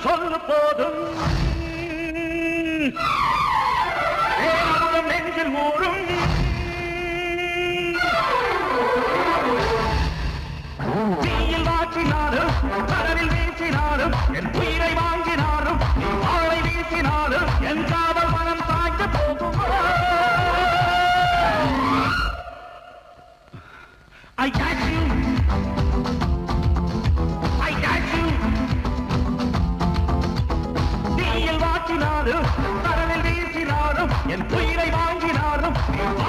சொல்லு போதும் நெஞ்சில் ஊறும் தீயில் வாற்றினாலும் கடலில் வீசினாலும் என் உயிரை வாங்கினாலும் ஆளை வீசினாலும் என் காதல் மனம் தாய்ந்து போகும் I got you I got you தீயில் வாற்றினாலும் கடலில் வீசினாலும் என் உயிரை வாங்கினாலும்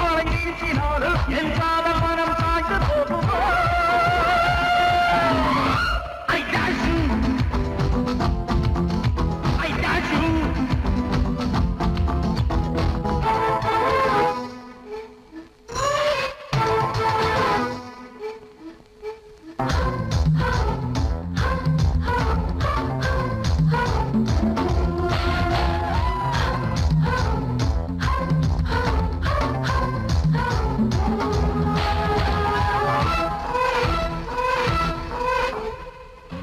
ஆளை வீசினாலும் என் காதல் மனம் தாய்ந்து போகும்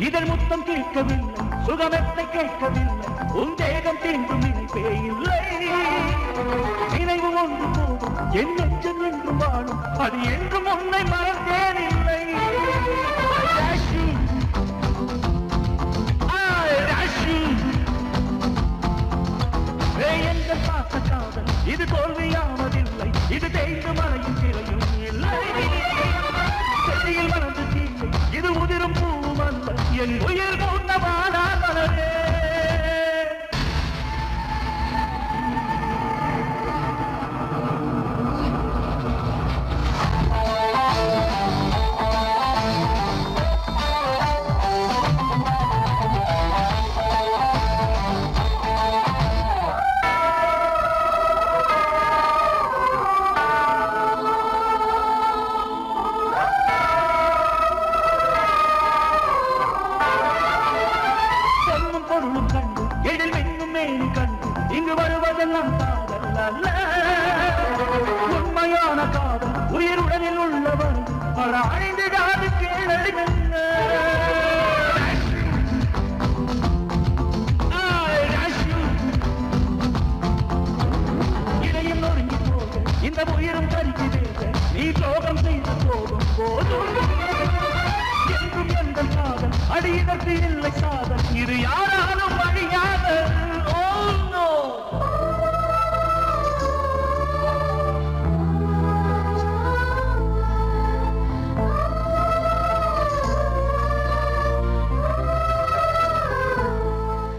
இதழ் முத்தம் கேட்கவில்லை சுகமத்தை கேட்கவில்லை உன் தேகம் தீண்டும் நினைப்பே இல்லை நினைவு ஒன்று போதும் என் நெஞ்சம் என்று வாழும் அது என்றும் உன்னை மறந்தேன் இல்லை எங்கள் பாச காதல் இது தோல்வியாவதில்லை இது தேய்ந்து மறையும் திரையும் இல்லை செடியில் மறந்து தீர்ந்து இது உதிரும் பூவும் அல்ல என் உயிர் போன்ற வாழாமலே இங்கு வருவதெல்லாம் காதல் அல்ல உண்மையான காதல் உயிருடனில் உள்ளவர் பல அழிந்துடாது கேளடிகள் இடையும் நொறுங்கி போக இந்த உயிரும் கருகி வேக நீ சோகம் செய்து போகும் போதும் என்றும் எந்த காதல் அடி இதற்கு இல்லை சாதல் இது யார்